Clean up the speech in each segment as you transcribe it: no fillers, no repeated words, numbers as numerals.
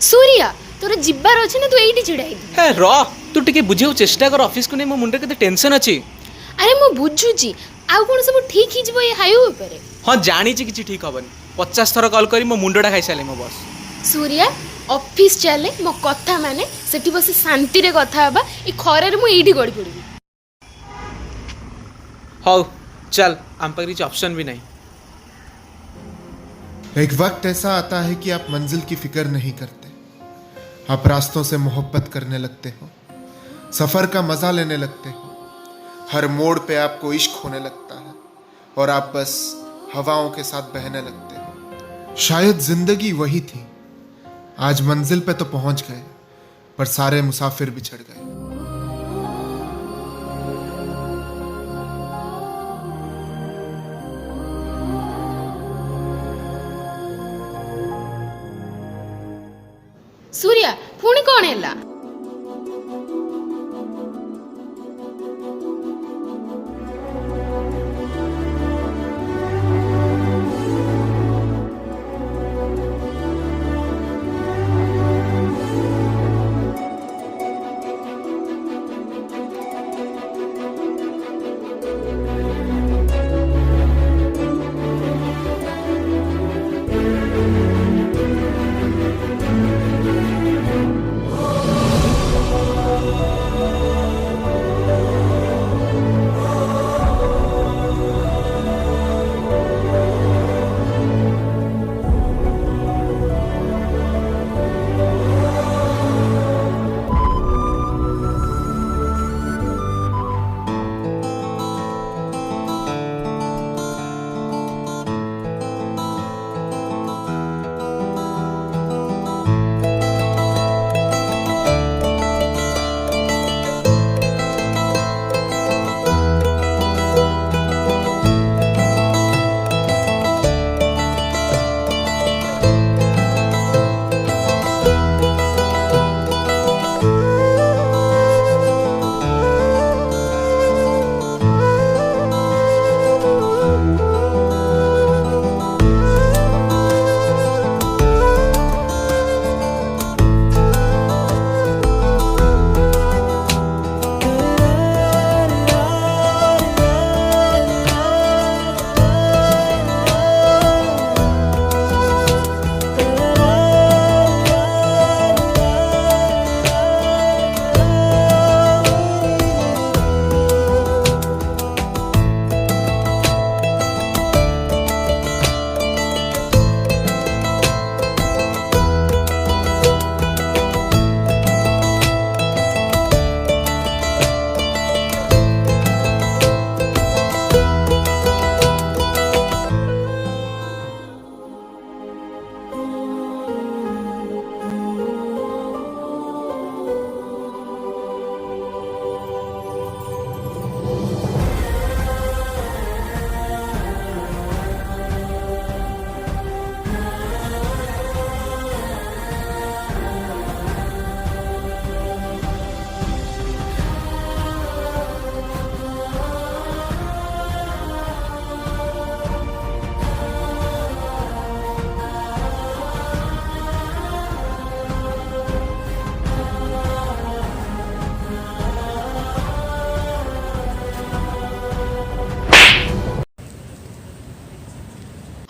सूर्या तोर जिब्बार अछि ना तू एइटी छिड़ाई हे र तू टिके बुझियो चेष्टा कर ऑफिस को नै मो मुंडे केते टेंशन अछि। अरे मो बुझुची आ कोन सब ठीक ही जबो ये हाईवे ऊपर। हां जानी छी किछि ठीक हबनी 50 थर कॉल करी मो मुंडोडा खाइ साले मो बस। सूर्या ऑफिस चले मो कथा माने सेठी बस शांति रे कथा हबा ई खरे रे मो एइटी गडी पड़बी। हाउ चल हम पर कुछ ऑप्शन भी नहीं। एक वक्त ऐसा आता है कि आप मंजिल की फिक्र नहीं करते, आप रास्तों से मोहब्बत करने लगते हो, सफर का मजा लेने लगते हो, हर मोड़ पे आपको इश्क होने लगता है और आप बस हवाओं के साथ बहने लगते हो। शायद जिंदगी वही थी, आज मंजिल पे तो पहुंच गए पर सारे मुसाफिर बिछड़ गए। सूर्या पुणी कौन है?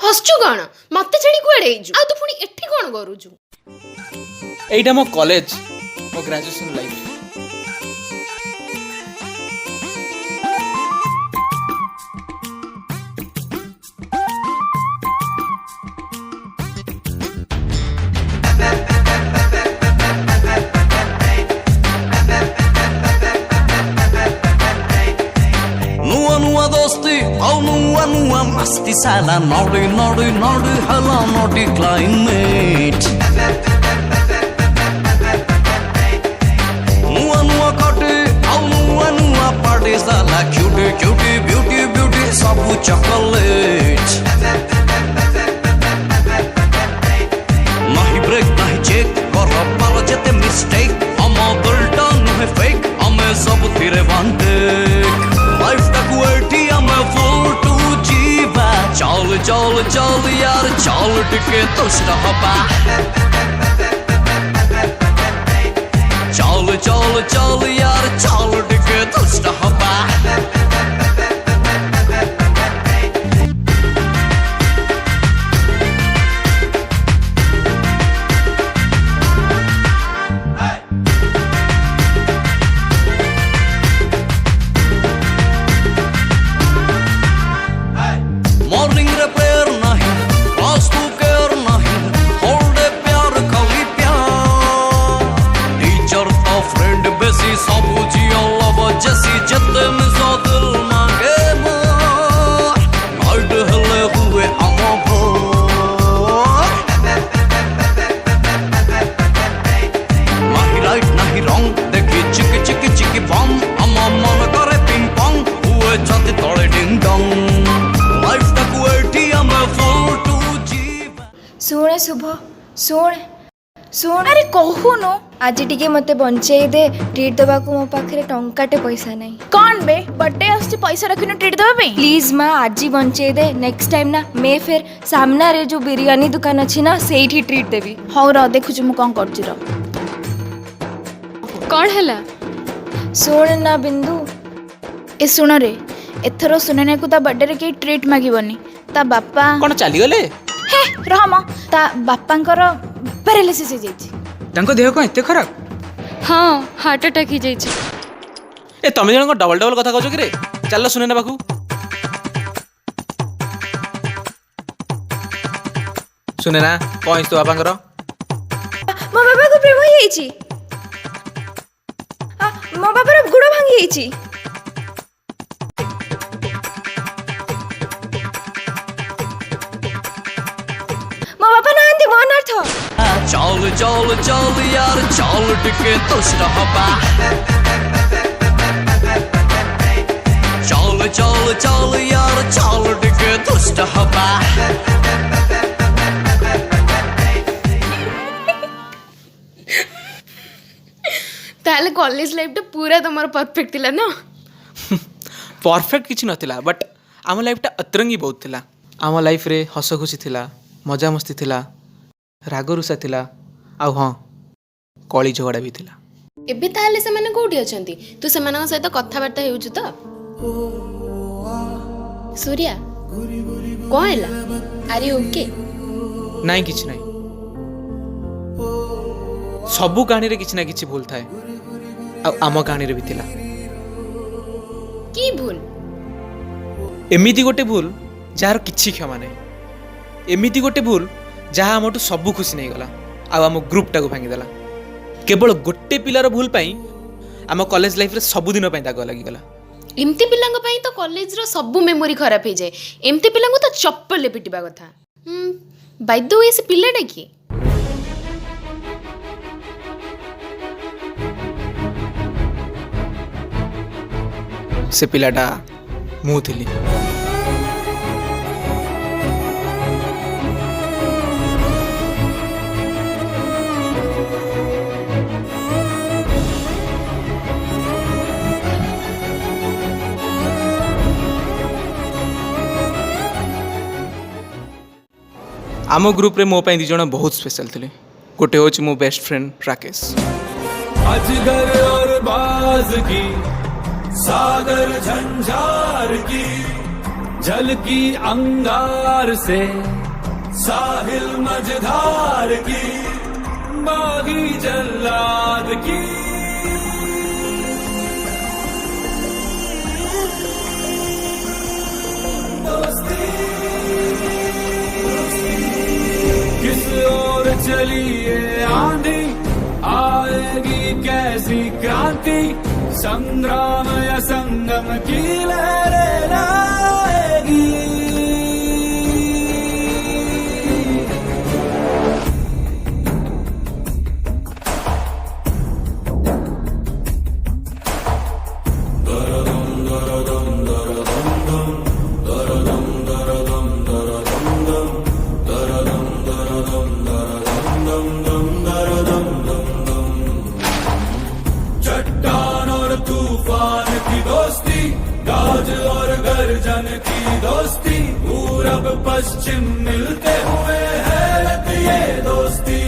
हसचु कौन मत छाड़ी कुआडे आ तू पुणी एठी कौन करूचु? एइटा मो कॉलेज मो ग्रेजुएशन लाइफ। दोस्ती औ नुआ मस्ती साला नडी नडी नडी हला नडी क्लाइमेट नुआ कटे औ नुआ पार्टी साला क्यूटी क्यूटी ब्यूटी ब्यूटी सब चॉकलेट नाही ब्रेक नाही चेक कर पार जेते मिस्टेक हम दिलटा नुहे फेक हमें सब थिरे वांटेक लाइफ तक वेटी हमें फुल टू जीवा चल चल चल यार चल टिके तुष्ट हबा चल चल यार चल टिके दुष्ट हवा मॉर्निंग रे प्रेयर नहीं क्लास टू केयर नहीं होल डे प्यार खाली प्यार टीचर तो फ्रेंड बेसी सब जियो लव जैसी जते मिसो दिल मांगे मोर नाइट हले हुए अमो नहीं राइट नहीं रॉन्ग देखी चिकी चिकी चिकी बम अमो मन करे पिंग पोंग हुए छाती तले डिंग डोंग लाइफ तक एटीएम फुल टू जीव शुण शुभ शुण शुण अरे कहूनु आज टिके मते बंचेई दे ट्रीट दबा को मो पाखरे टंकाटे पैसा नहीं कौन बे बर्थडे आसछि पैसा रखिनो ट्रीट देबा पे प्लीज माँ आज ही बंचेई दे नेक्स्ट टाइम ना मैं फिर सामना रे जो बिरयानी दुकान अच्छी ना सेठी ट्रीट देवी हौ र देखुछु मु कोन करछि र कौन हैला शुण ना बिंदु ए सुन रे एथरो सुनने को ता बर्थडे रे के ट्रीट मागिबनी ता बापा कौन चलीगले हे रहम ता बापांकर पैरालिसिस हो जाइछि तांको देह कौन एते खराब हाँ हार्ट अटैक ही जाइए ए तमे जण डबल डबल कथा कहछो कि रे चल सुने ना बाकू सुने ना कौन तो बापांकर मो बाबा को प्रेम होई जाइछि मो बाबा रो गुड़ भांगी जाइछि मो बाबा नांदी मोन अर्थ चल चल चल यार चल टिके दुष्ट हवा चल चल चल यार चल टिके दुष्ट हवा ताले कॉलेज लाइफ टा पूरा तमर परफेक्ट थिला ना परफेक्ट किछि नथिला बट आम लाइफटा अतरंगी बहुत थिला आम लाइफ रे हस खुशी थिला मजा मस्ती थिला राग रुषा थिला आ हाँ कली झगड़ा भी थिला एबे ताले से माने कोठी अछंती तू से मानक सहित कथा बार्ता हेउछु त सूर्या कोइला आर यू ओके नाई किछि नाई सबु कहानी रे किछि ना किछि भूल थाए आ आम कहानी रे भी थिला की भूल एमिति गोटे भूल जार किछि क्षमा नै एमिति गोटे भूल जहाँ आमठू सबू खुशी नहीं गला आम ग्रुपटा को भांगी देला केवल गोटे पिलार भूल पाई आम कॉलेज लाइफ रे सबुदिन दाग लगिगला एमती पिलांग पई तो कॉलेज रो सब मेमोरी खराब हो जाए एमती पिलांग तो चप्पल पिटिबा कथा बाय द वे से पिलाटा की से पिलाटा मु थिली आम ग्रुप रे मो पाई दी जण बहुत स्पेशल थिले गोटे होची मो बेस्ट फ्रेंड राकेश अजगर और बाज की सागर झंझार की झलकी अंगार से साहिल मझधार की बागी जल्लाद की दोस्ती किस ओर चली ये आंधी आएगी कैसी क्रांति संग्राम या संगम की लहरें लाएगी चट्टान और तूफान की दोस्ती गाज और गर्जन की दोस्ती पूरब पश्चिम मिलते हुए हैरत ये दोस्ती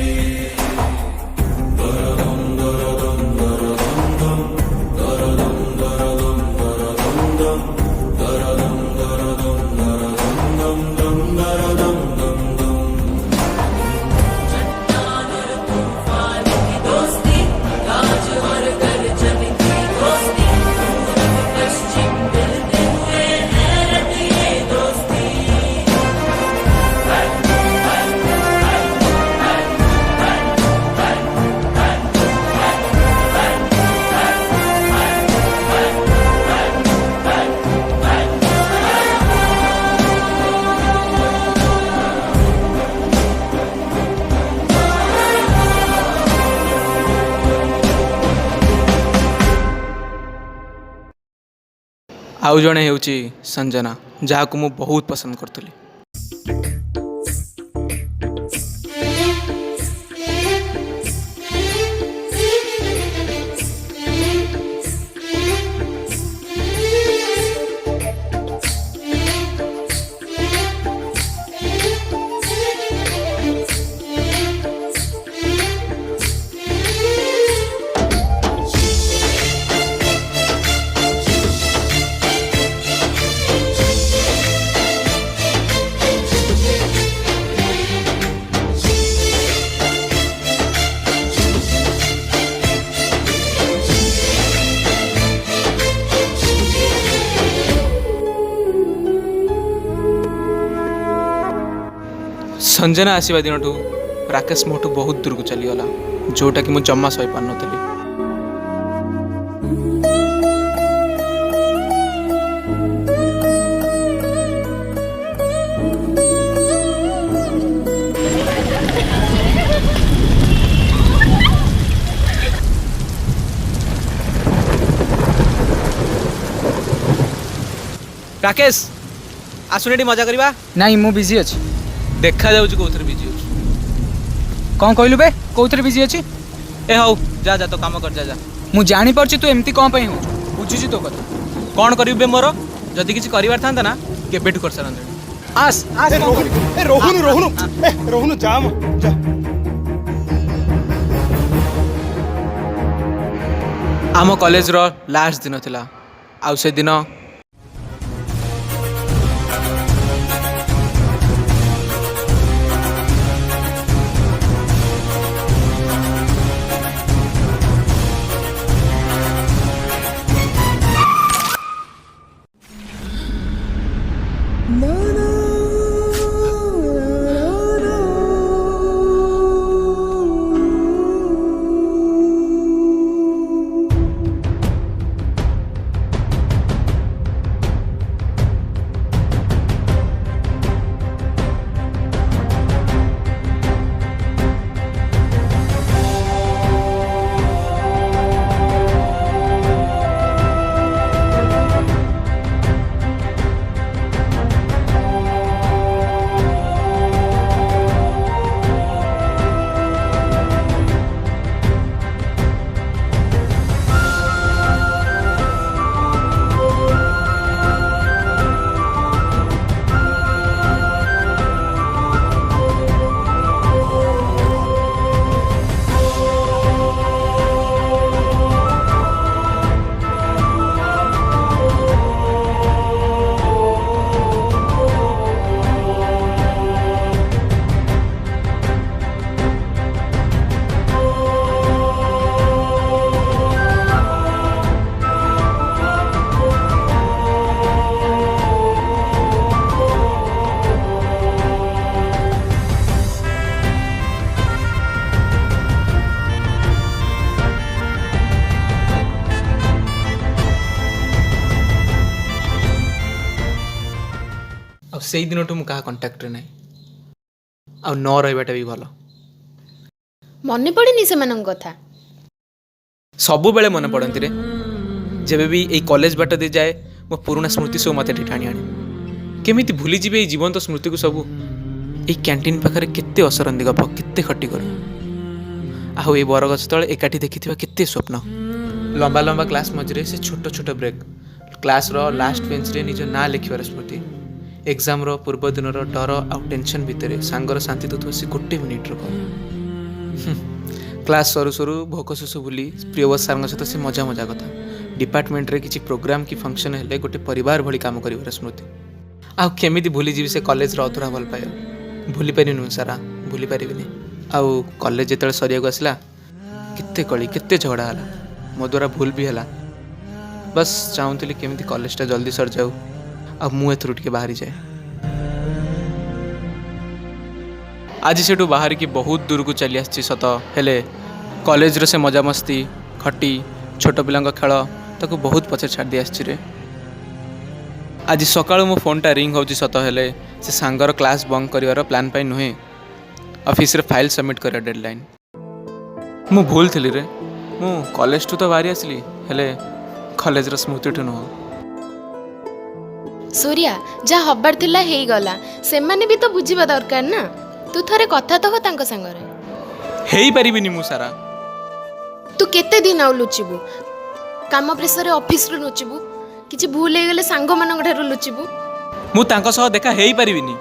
आउ जड़े ହେଉଛି संजना जहाँ को मु बहुत पसंद करुली। संजना आसवा दिन राकेश मोठू बहुत दूर को चलीगला जोटा कि मुझे जमा सही पार नी। राकेश आसुने मजा करवा। नहीं मु बिजी अच्छी। देखा जाऊँ कौन बिजी अच्छी कौन कहलु बे कौन बिजी अच्छी। ए हौ जा जा तो काम कर जा जा। मु जानी पारछि तू एमती कौन पे हो बुझुछि तो कथा कौन करिबे मोर जदि किछि करिवार थांता ना केबेठु कर सारंदे। आस आस रोहनु जा जा। आम कॉलेज रो लास्ट दिन थिला आउ से दिन से दिन मुझे कंटाक्ट ना आ न रहीटा भी भल मन पड़ेनि से कथा सबु बेले मन पड़ती रे जेबे भी ये कॉलेज बाट दे जाए मो पुराना स्मृति सब मत ठाणी आने केमी भूली जीवे जीवंत स्मृति को सबू ये कैंटीन पाखे केते असरंदी गप केते खटी कर आहु ये बरगछ तले एकाठी देखि केते स्वप्न लंबा लंबा क्लास मझे से छोट छोट ब्रेक क्लास रो लास्ट बेंच रे निज ना लिखिबार स्मृति एग्जाम रो पूर्व दिन रो डर आ टेंशन भितर सांगर शांति तो से गोटे मिनिट रो क्लास सरू सरू भोक शोष बुली प्रियवत सार सहित से मजा मजा कथा डिपार्टमेंट रे किसी प्रोग्राम की फंक्शन हेले गोटे परिवार भली काम कर स्मृति आउ केमिति भूली जीवी से कॉलेज रो अधूरा भल पाए भूली पारिनी सारा भूली पारिनी आउ कॉलेज जिते सरिया आसला केते कली केते झगड़ा है मो द्वारा भूल भी है बस चाहूली केमिति कॉलेजटा जल्दी सर जाऊ अब मु एथरू टिके बाहरी जाए आज से बाहर की बहुत दूर को चली आसी सत हेले कॉलेज से मजा मस्ती खटी छोट पिला खेल ताको बहुत पछे छाड़ दी आसी रे आज सकाळु मो फोनटा रिंग होची सत हेले से सांगर क्लास बंक करिवार प्लान पाई नुहे ऑफिस रे फाइल सबमिट कर डेडलाइन मु भूल थी रे मु कॉलेज टू तो बाहरी आसली हेले कॉलेज रो स्मृति ठू नुह सूर्या जहाँ हबार थिला हेई गला सेमाने भी तो बुझिबा दरकार ना तू थरे कथा तो हो तांको संगरे हेई परिबिनी मु सारा तू केते दिन आउ लुचिबू काम प्रेसर ऑफिस रो लुचिबू किछि भूल हे गेले सांग मानक ठारू लुचिबू मु तांको सह देखा हेई परिबिनी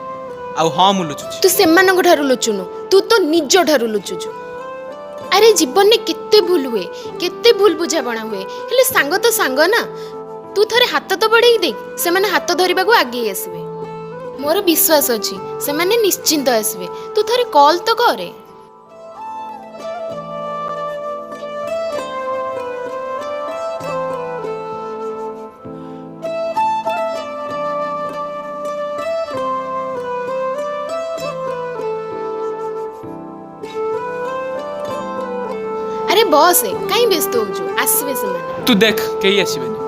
आउ हां मु लुचुची तू सेमानक ठारू लुचुनु तू तो निज ठारू लुचुचु अरे जीवन में केते भूल हुए केते भूल बुझाबणा हुए हेले सांग तो सांग ना तू थरे हाथ तो बढ़ेई देख से माने हाथ धरिबा को आगे आसबे मोर विश्वास अछि से माने निश्चिंत आसबे तू थरे कॉल तो करे अरे बॉस है कहीं व्यस्त हो जो आसबे से माने तू देख केही आसीबेनी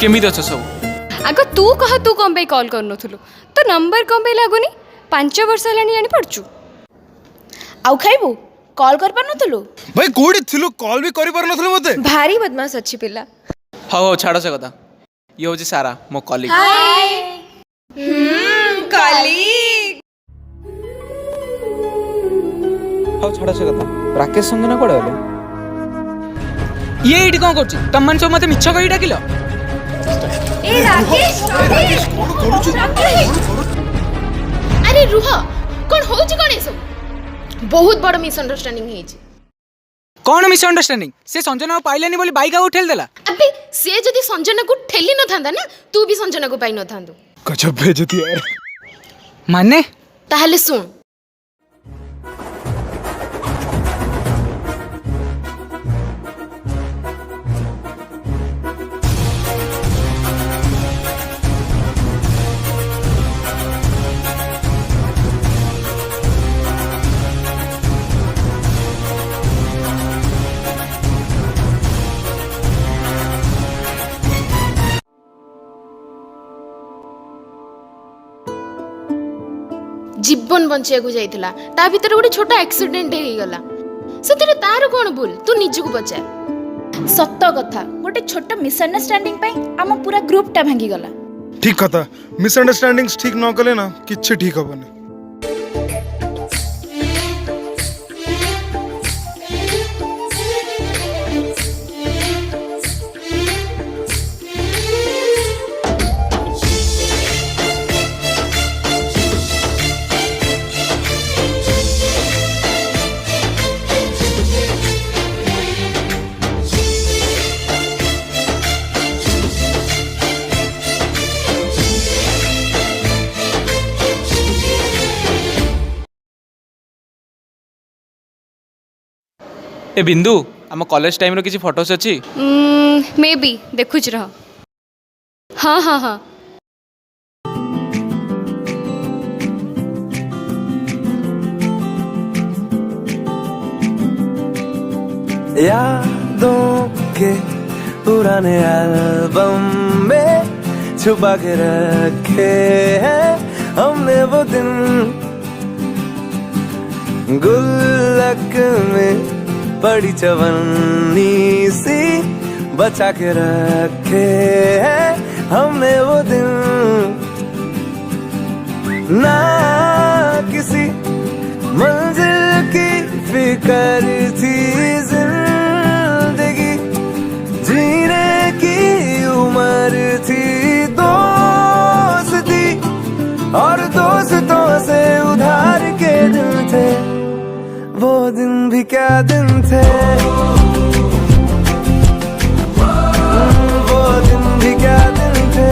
केमिति अछ सब आग तू कह तू कौन पे कॉल करनथुलु तो नंबर कौन पे लागुनी 5 वर्ष हेलानी जानी पड़चु आउ खाइबू कॉल कर पार नथुलु भाई कोडी थिलु कॉल भी करि पार नथुलु मते भारी बदमाश अच्छी पिला हो हो छाड़ से कथा ये होची सारा मो कॉलीग कॉलीग हो छाड़ से कथा राकेश संगे ना कोडे होले ये एठी कोन करछि तम मन सब मते मिछ कहि डाकिलो ए राकेश अरे रुह कौन होची कौन सब बहुत बड़ मिसअंडरस्टैंडिंग हेची कोन मिसअंडरस्टैंडिंग से संजना पाइलेनी बोली बाइक आ उठेल देला अबे से जदी संजना को ठेली न थांदा ना तू भी संजना को पाई न थांदु गजब बेइज्जती यार माने ताहले सुन जीवन बंचिया को जाइथिला ता भीतर गोटे छोटा एक्सीडेंट हे गला सेतिरे तार कोन भूल तू निज को पचार सत्य कथा गोटे छोट मिसअंडरस्टैंडिंग पई आम पूरा ग्रुप टा भांगी गला ठीक कथा मिसअंडरस्टैंडिंग्स ठीक न कले ना किछि ठीक हबनी ए बिंदु आम कॉलेज टाइम रो किछि फोटोस अछि मे बी देखुच रह हाँ हाँ हाँ यादों के पुराने एल्बम में छुपा के रखे हैं हमने वो दिन गुल्लक में बड़ी चवन्नी सी बचा के रखे हैं हमने वो दिन ना किसी मंजिल की फिक्र थी जिंदगी जीने की उम्र थी दोस्ती और दोस्तों से उधार के दिन थे वो दिन भी क्या दिन थे वो दिन भी क्या दिन थे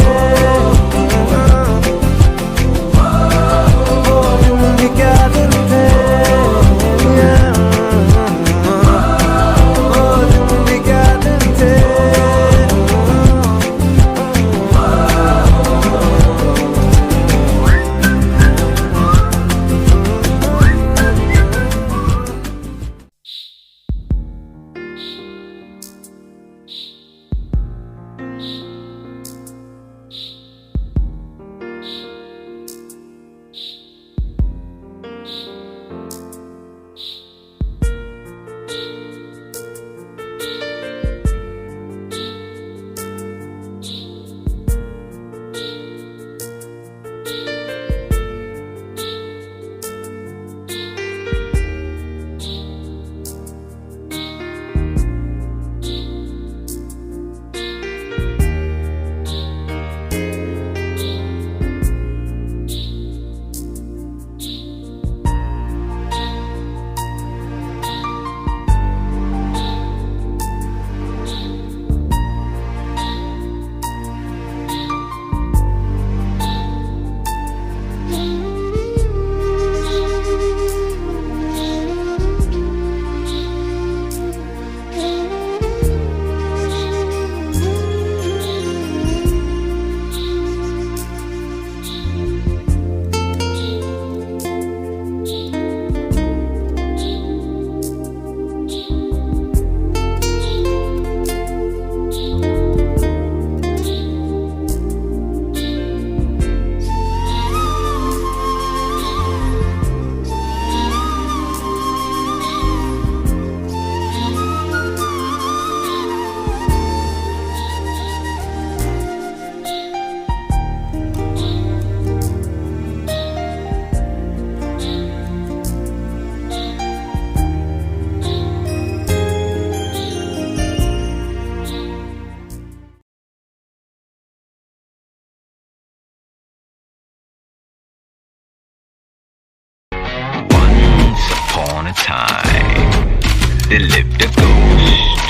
there lived a ghost.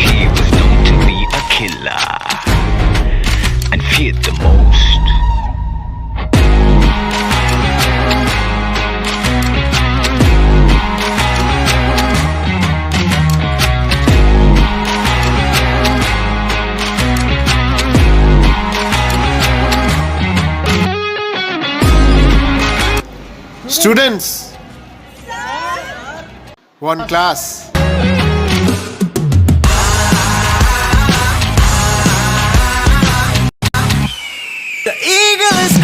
He was known to be a killer and feared the most. Students, one class. The eagle is